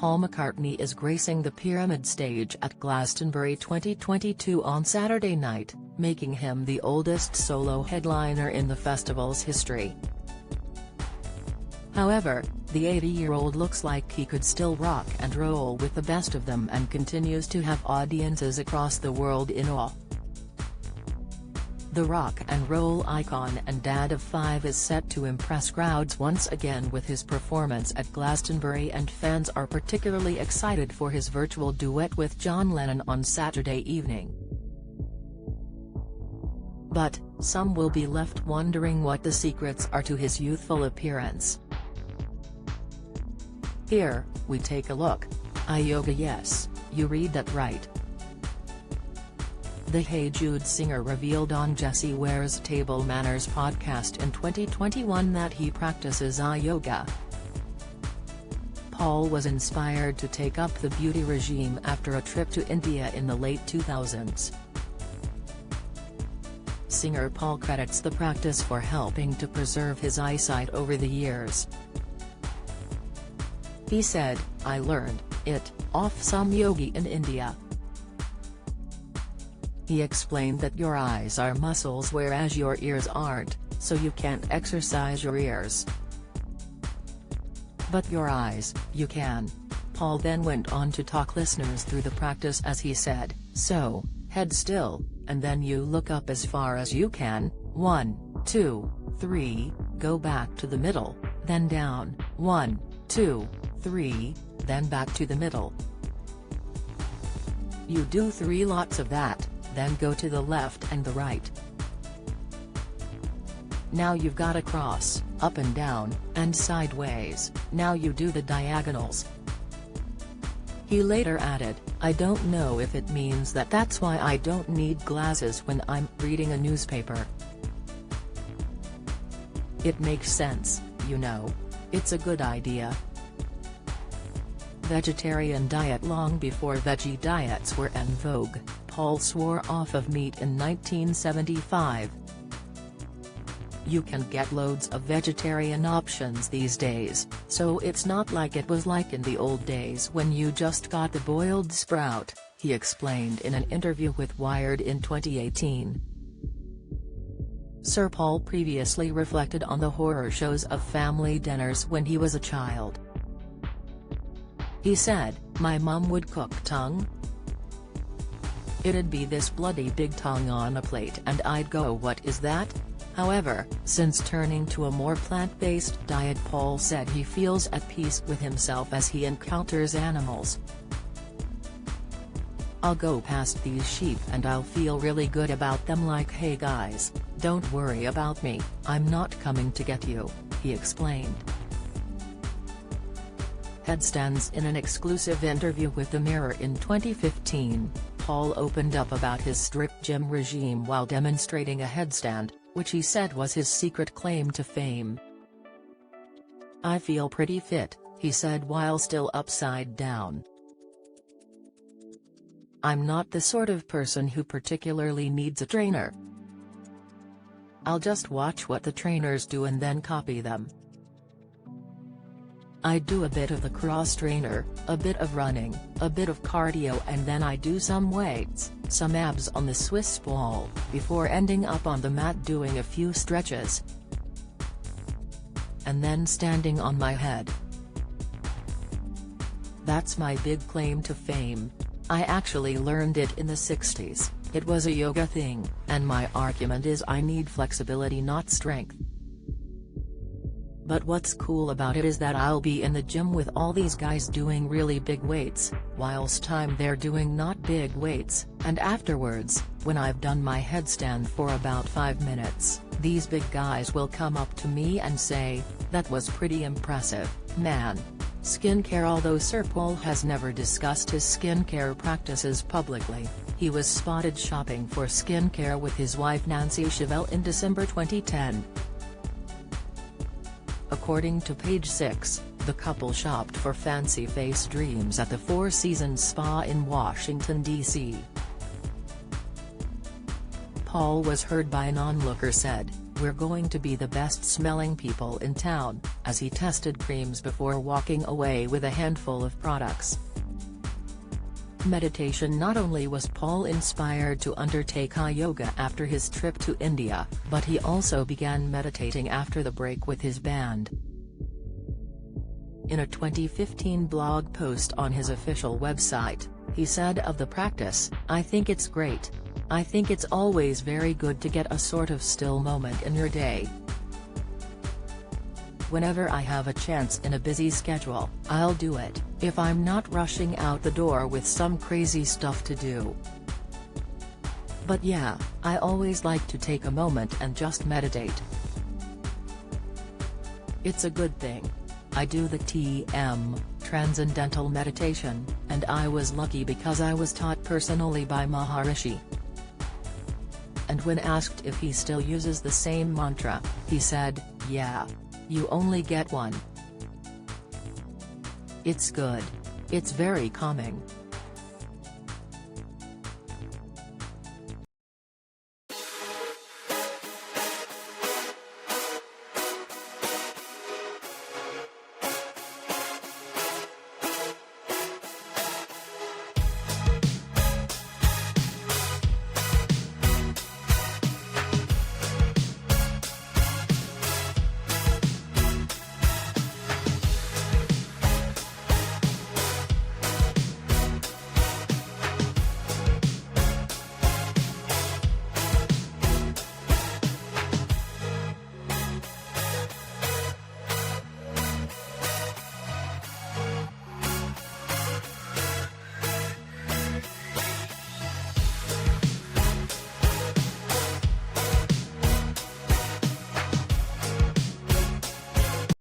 Paul McCartney is gracing the Pyramid stage at Glastonbury 2022 on Saturday night, making him the oldest solo headliner in the festival's history. However, the 80-year-old looks like he could still rock and roll with the best of them and continues to have audiences across the world in awe. The rock and roll icon and dad of 5 is set to impress crowds once again with his performance at Glastonbury, and fans are particularly excited for his virtual duet with John Lennon on Saturday evening. But, some will be left wondering what the secrets are to his youthful appearance. Here, we take a look. Yoga, yes, you read that right. The Hey Jude singer revealed on Jessie Ware's Table Manners podcast in 2021 that he practices yoga. Paul was inspired to take up the beauty regime after a trip to India in the late 2000s. Singer Paul credits the practice for helping to preserve his eyesight over the years. He said, "I learned it off some yogi in India." He explained that your eyes are muscles whereas your ears aren't, so you can't exercise your ears. But your eyes, you can. Paul then went on to talk listeners through the practice as he said, "So, head still, and then you look up as far as you can, 1, 2, 3, go back to the middle, then down, 1, 2, 3, then back to the middle. You do 3 lots of that, then go to the left and the right. Now you've got a cross, up and down, and sideways, now you do the diagonals." He later added, "I don't know if it means that that's why I don't need glasses when I'm reading a newspaper. It makes sense, you know. It's a good idea." Vegetarian diet. Long before veggie diets were en vogue, Paul swore off of meat in 1975. You can get loads of vegetarian options these days, so it's not like it was like in the old days when you just got the boiled sprout, he explained in an interview with Wired in 2018. Sir Paul previously reflected on the horror shows of family dinners when he was a child. He said, "My mum would cook tongue. It'd be this bloody big tongue on a plate and I'd go, what is that?" However, since turning to a more plant-based diet, Paul said he feels at peace with himself as he encounters animals. "I'll go past these sheep and I'll feel really good about them, like, hey guys, don't worry about me, I'm not coming to get you," he explained. Headstands. In an exclusive interview with The Mirror in 2015, Paul opened up about his strict gym regime while demonstrating a headstand, which he said was his secret claim to fame. "I feel pretty fit," he said while still upside down. "I'm not the sort of person who particularly needs a trainer. I'll just watch what the trainers do and then copy them. I do a bit of the cross trainer, a bit of running, a bit of cardio, and then I do some weights, some abs on the Swiss ball, before ending up on the mat doing a few stretches. And then standing on my head. That's my big claim to fame. I actually learned it in the 60s, it was a yoga thing, and my argument is I need flexibility, not strength. But what's cool about it is that I'll be in the gym with all these guys doing really big weights, whilst I'm there doing not big weights, and afterwards, when I've done my headstand for about 5 minutes, these big guys will come up to me and say, 'That was pretty impressive, man.'" Skincare. Although Sir Paul has never discussed his skincare practices publicly, he was spotted shopping for skincare with his wife Nancy Chevelle in December 2010. According to Page 6, the couple shopped for Fancy Face Dreams at the Four Seasons Spa in Washington, D.C. Paul was heard by an onlooker said, "We're going to be the best smelling people in town," as he tested creams before walking away with a handful of products. Meditation. Not only was Paul inspired to undertake yoga after his trip to India, but he also began meditating after the break with his band. In a 2015 blog post on his official website, he said of the practice, "I think it's great. I think it's always very good to get a sort of still moment in your day. Whenever I have a chance in a busy schedule, I'll do it, if I'm not rushing out the door with some crazy stuff to do. But yeah, I always like to take a moment and just meditate. It's a good thing. I do the TM, Transcendental Meditation, and I was lucky because I was taught personally by Maharishi." And when asked if he still uses the same mantra, he said, "Yeah. You only get one. It's good. It's very calming."